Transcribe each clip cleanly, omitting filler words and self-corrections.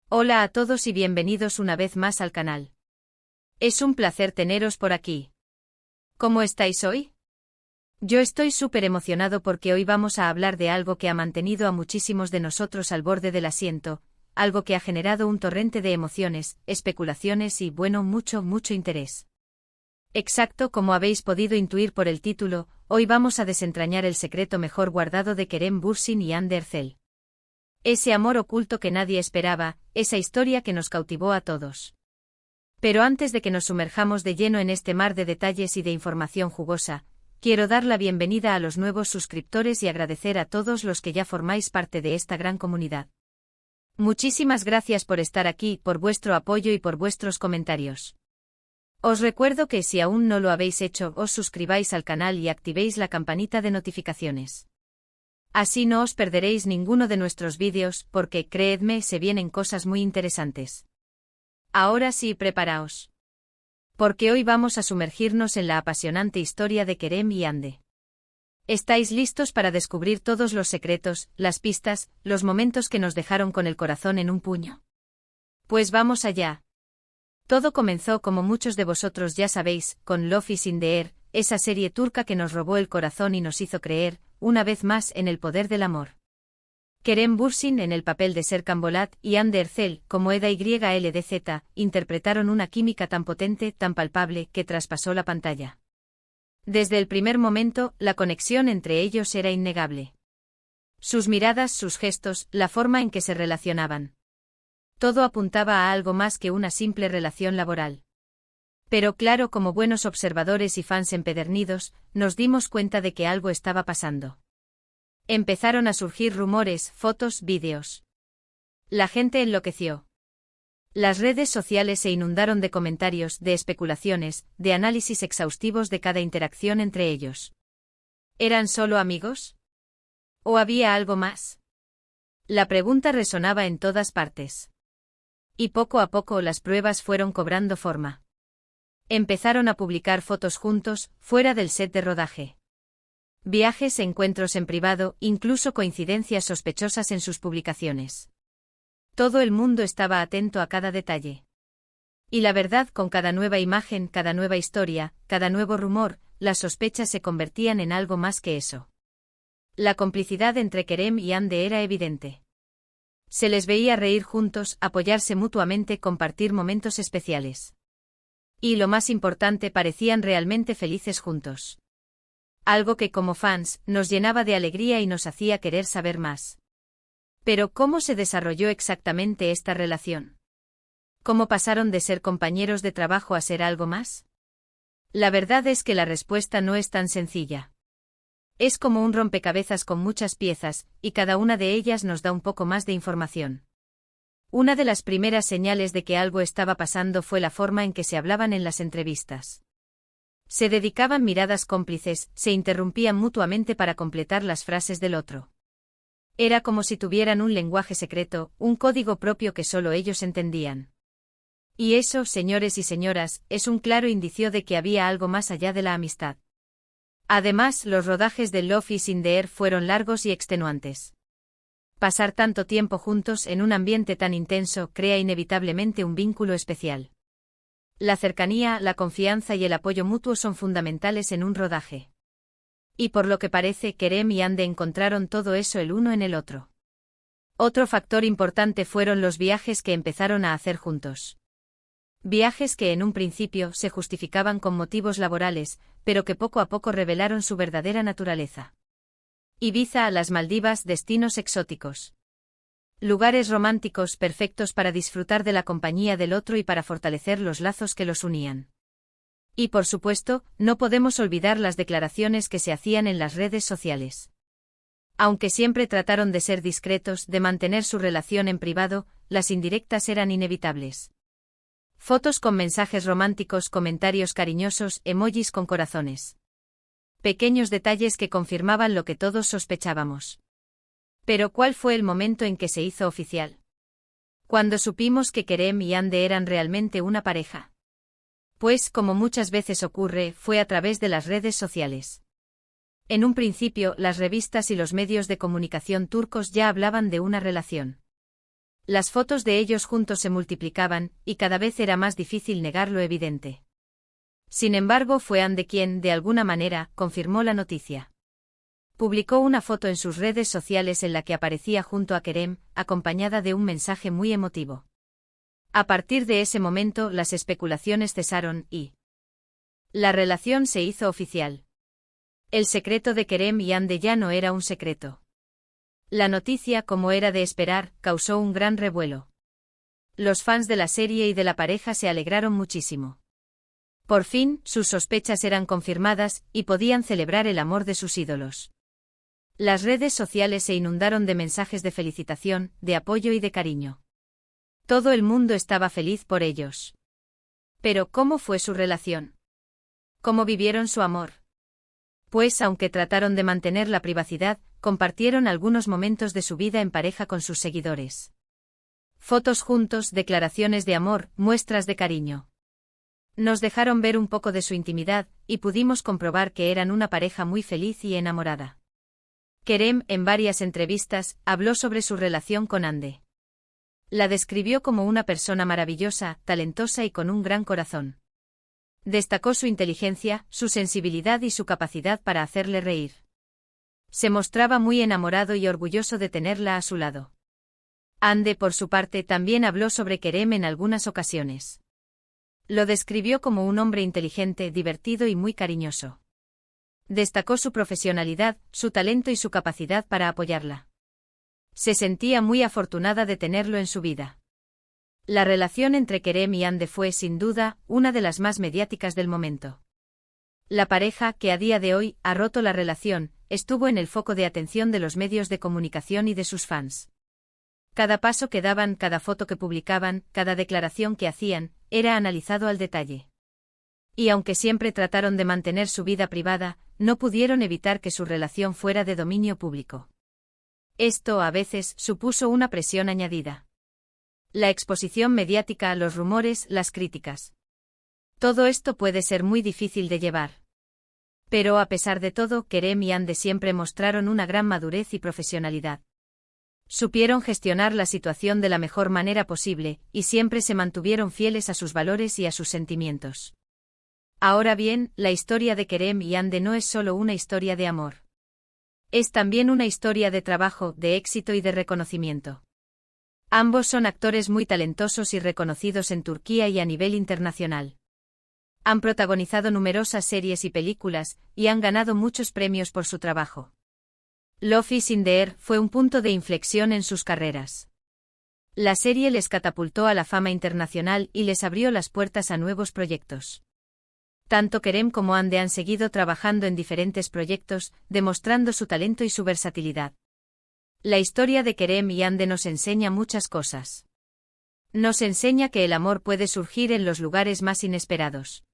Hola a todos y bienvenidos una vez más al canal. Es un placer teneros por aquí. ¿Cómo estáis hoy? Yo estoy súper emocionado porque hoy vamos a hablar de algo que ha mantenido a muchísimos de nosotros al borde del asiento, algo que ha generado un torrente de emociones, especulaciones y, bueno, mucho interés. Exacto, como habéis podido intuir por el título, hoy vamos a desentrañar el secreto mejor guardado de Kerem Bürsin y Hande Erçel. Ese amor oculto que nadie esperaba, esa historia que nos cautivó a todos. Pero antes de que nos sumerjamos de lleno en este mar de detalles y de información jugosa, quiero dar la bienvenida a los nuevos suscriptores y agradecer a todos los que ya formáis parte de esta gran comunidad. Muchísimas gracias por estar aquí, por vuestro apoyo y por vuestros comentarios. Os recuerdo que si aún no lo habéis hecho, os suscribáis al canal y activéis la campanita de notificaciones. Así no os perderéis ninguno de nuestros vídeos, porque, creedme, se vienen cosas muy interesantes. Ahora sí, preparaos. Porque hoy vamos a sumergirnos en la apasionante historia de Kerem y Hande. ¿Estáis listos para descubrir todos los secretos, las pistas, los momentos que nos dejaron con el corazón en un puño? Pues vamos allá. Todo comenzó, como muchos de vosotros ya sabéis, con Love is in the Air, esa serie turca que nos robó el corazón y nos hizo creer, una vez más, en el poder del amor. Kerem Bürsin en el papel de Serkan Bolat y Hande Erçel, como Eda YLDZ, interpretaron una química tan potente, tan palpable, que traspasó la pantalla. Desde el primer momento, la conexión entre ellos era innegable. Sus miradas, sus gestos, la forma en que se relacionaban. Todo apuntaba a algo más que una simple relación laboral. Pero claro, como buenos observadores y fans empedernidos, nos dimos cuenta de que algo estaba pasando. Empezaron a surgir rumores, fotos, vídeos. La gente enloqueció. Las redes sociales se inundaron de comentarios, de especulaciones, de análisis exhaustivos de cada interacción entre ellos. ¿Eran solo amigos? ¿O había algo más? La pregunta resonaba en todas partes. Y poco a poco las pruebas fueron cobrando forma. Empezaron a publicar fotos juntos, fuera del set de rodaje. Viajes, encuentros en privado, incluso coincidencias sospechosas en sus publicaciones. Todo el mundo estaba atento a cada detalle. Y la verdad, con cada nueva imagen, cada nueva historia, cada nuevo rumor, las sospechas se convertían en algo más que eso. La complicidad entre Kerem y Hande era evidente. Se les veía reír juntos, apoyarse mutuamente, compartir momentos especiales. Y lo más importante, parecían realmente felices juntos. Algo que, como fans, nos llenaba de alegría y nos hacía querer saber más. Pero ¿cómo se desarrolló exactamente esta relación? ¿Cómo pasaron de ser compañeros de trabajo a ser algo más? La verdad es que la respuesta no es tan sencilla. Es como un rompecabezas con muchas piezas, y cada una de ellas nos da un poco más de información. Una de las primeras señales de que algo estaba pasando fue la forma en que se hablaban en las entrevistas. Se dedicaban miradas cómplices, se interrumpían mutuamente para completar las frases del otro. Era como si tuvieran un lenguaje secreto, un código propio que solo ellos entendían. Y eso, señores y señoras, es un claro indicio de que había algo más allá de la amistad. Además, los rodajes de Love is in the Air fueron largos y extenuantes. Pasar tanto tiempo juntos en un ambiente tan intenso crea inevitablemente un vínculo especial. La cercanía, la confianza y el apoyo mutuo son fundamentales en un rodaje. Y por lo que parece, Kerem y Hande encontraron todo eso el uno en el otro. Otro factor importante fueron los viajes que empezaron a hacer juntos. Viajes que en un principio se justificaban con motivos laborales, pero que poco a poco revelaron su verdadera naturaleza. Ibiza, las Maldivas, destinos exóticos. Lugares románticos perfectos para disfrutar de la compañía del otro y para fortalecer los lazos que los unían. Y por supuesto, no podemos olvidar las declaraciones que se hacían en las redes sociales. Aunque siempre trataron de ser discretos, de mantener su relación en privado, las indirectas eran inevitables. Fotos con mensajes románticos, comentarios cariñosos, emojis con corazones. Pequeños detalles que confirmaban lo que todos sospechábamos. Pero ¿cuál fue el momento en que se hizo oficial? Cuando supimos que Kerem y Hande eran realmente una pareja. Pues, como muchas veces ocurre, fue a través de las redes sociales. En un principio, las revistas y los medios de comunicación turcos ya hablaban de una relación. Las fotos de ellos juntos se multiplicaban, y cada vez era más difícil negar lo evidente. Sin embargo, fue Ande quien, de alguna manera, confirmó la noticia. Publicó una foto en sus redes sociales en la que aparecía junto a Kerem, acompañada de un mensaje muy emotivo. A partir de ese momento, las especulaciones cesaron y la relación se hizo oficial. El secreto de Kerem y Ande ya no era un secreto. La noticia, como era de esperar, causó un gran revuelo. Los fans de la serie y de la pareja se alegraron muchísimo. Por fin, sus sospechas eran confirmadas, y podían celebrar el amor de sus ídolos. Las redes sociales se inundaron de mensajes de felicitación, de apoyo y de cariño. Todo el mundo estaba feliz por ellos. Pero, ¿cómo fue su relación? ¿Cómo vivieron su amor? Pues, aunque trataron de mantener la privacidad, compartieron algunos momentos de su vida en pareja con sus seguidores. Fotos juntos, declaraciones de amor, muestras de cariño. Nos dejaron ver un poco de su intimidad, y pudimos comprobar que eran una pareja muy feliz y enamorada. Kerem, en varias entrevistas, habló sobre su relación con Ande. La describió como una persona maravillosa, talentosa y con un gran corazón. Destacó su inteligencia, su sensibilidad y su capacidad para hacerle reír. Se mostraba muy enamorado y orgulloso de tenerla a su lado. Ande, por su parte, también habló sobre Kerem en algunas ocasiones. Lo describió como un hombre inteligente, divertido y muy cariñoso. Destacó su profesionalidad, su talento y su capacidad para apoyarla. Se sentía muy afortunada de tenerlo en su vida. La relación entre Kerem y Ande fue, sin duda, una de las más mediáticas del momento. La pareja, que a día de hoy ha roto la relación, estuvo en el foco de atención de los medios de comunicación y de sus fans. Cada paso que daban, cada foto que publicaban, cada declaración que hacían, era analizado al detalle. Y aunque siempre trataron de mantener su vida privada, no pudieron evitar que su relación fuera de dominio público. Esto, a veces, supuso una presión añadida. La exposición mediática, los rumores, las críticas. Todo esto puede ser muy difícil de llevar. Pero a pesar de todo, Kerem y Ande siempre mostraron una gran madurez y profesionalidad. Supieron gestionar la situación de la mejor manera posible, y siempre se mantuvieron fieles a sus valores y a sus sentimientos. Ahora bien, la historia de Kerem y Ande no es solo una historia de amor. Es también una historia de trabajo, de éxito y de reconocimiento. Ambos son actores muy talentosos y reconocidos en Turquía y a nivel internacional. Han protagonizado numerosas series y películas, y han ganado muchos premios por su trabajo. Love is in the Air fue un punto de inflexión en sus carreras. La serie les catapultó a la fama internacional y les abrió las puertas a nuevos proyectos. Tanto Kerem como Ande han seguido trabajando en diferentes proyectos, demostrando su talento y su versatilidad. La historia de Kerem y Ande nos enseña muchas cosas. Nos enseña que el amor puede surgir en los lugares más inesperados.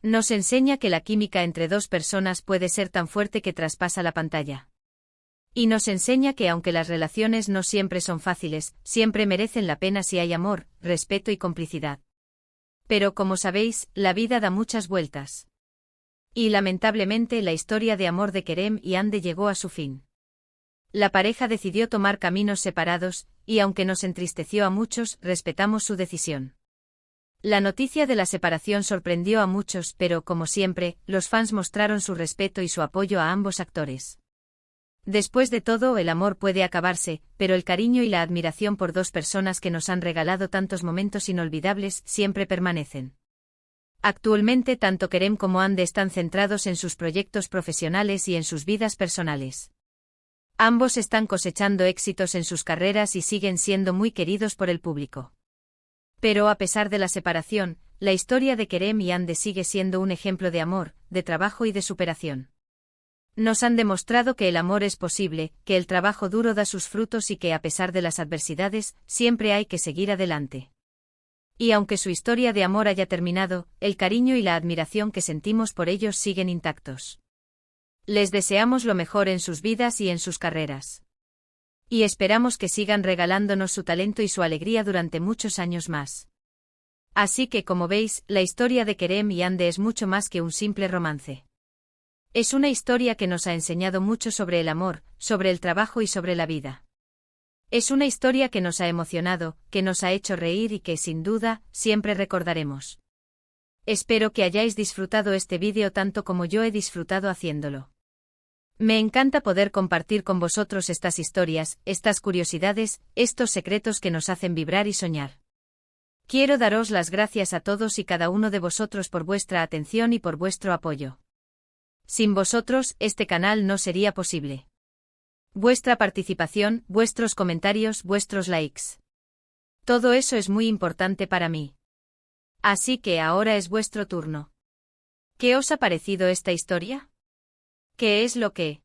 Nos enseña que la química entre dos personas puede ser tan fuerte que traspasa la pantalla. Y nos enseña que aunque las relaciones no siempre son fáciles, siempre merecen la pena si hay amor, respeto y complicidad. Pero como sabéis, la vida da muchas vueltas. Y lamentablemente la historia de amor de Kerem y Ande llegó a su fin. La pareja decidió tomar caminos separados, y aunque nos entristeció a muchos, respetamos su decisión. La noticia de la separación sorprendió a muchos, pero como siempre, los fans mostraron su respeto y su apoyo a ambos actores. Después de todo, el amor puede acabarse, pero el cariño y la admiración por dos personas que nos han regalado tantos momentos inolvidables siempre permanecen. Actualmente tanto Kerem como Ande están centrados en sus proyectos profesionales y en sus vidas personales. Ambos están cosechando éxitos en sus carreras y siguen siendo muy queridos por el público. Pero a pesar de la separación, la historia de Kerem y Ande sigue siendo un ejemplo de amor, de trabajo y de superación. Nos han demostrado que el amor es posible, que el trabajo duro da sus frutos y que a pesar de las adversidades, siempre hay que seguir adelante. Y aunque su historia de amor haya terminado, el cariño y la admiración que sentimos por ellos siguen intactos. Les deseamos lo mejor en sus vidas y en sus carreras. Y esperamos que sigan regalándonos su talento y su alegría durante muchos años más. Así que, como veis, la historia de Kerem y Ande es mucho más que un simple romance. Es una historia que nos ha enseñado mucho sobre el amor, sobre el trabajo y sobre la vida. Es una historia que nos ha emocionado, que nos ha hecho reír y que, sin duda, siempre recordaremos. Espero que hayáis disfrutado este vídeo tanto como yo he disfrutado haciéndolo. Me encanta poder compartir con vosotros estas historias, estas curiosidades, estos secretos que nos hacen vibrar y soñar. Quiero daros las gracias a todos y cada uno de vosotros por vuestra atención y por vuestro apoyo. Sin vosotros, este canal no sería posible. Vuestra participación, vuestros comentarios, vuestros likes. Todo eso es muy importante para mí. Así que ahora es vuestro turno. ¿Qué os ha parecido esta historia? ¿Qué es lo que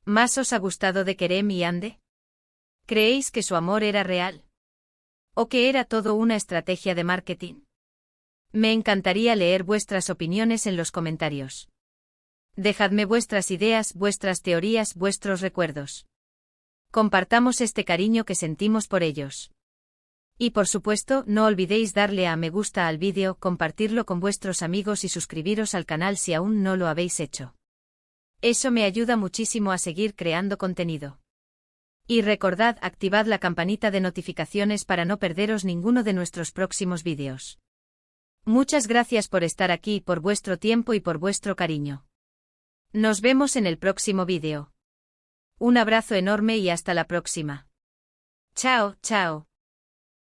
más os ha gustado de Kerem y Ande? ¿Creéis que su amor era real? ¿O que era todo una estrategia de marketing? Me encantaría leer vuestras opiniones en los comentarios. Dejadme vuestras ideas, vuestras teorías, vuestros recuerdos. Compartamos este cariño que sentimos por ellos. Y por supuesto, no olvidéis darle a me gusta al vídeo, compartirlo con vuestros amigos y suscribiros al canal si aún no lo habéis hecho. Eso me ayuda muchísimo a seguir creando contenido. Y recordad, activad la campanita de notificaciones para no perderos ninguno de nuestros próximos vídeos. Muchas gracias por estar aquí, por vuestro tiempo y por vuestro cariño. Nos vemos en el próximo vídeo. Un abrazo enorme y hasta la próxima. Chao, chao.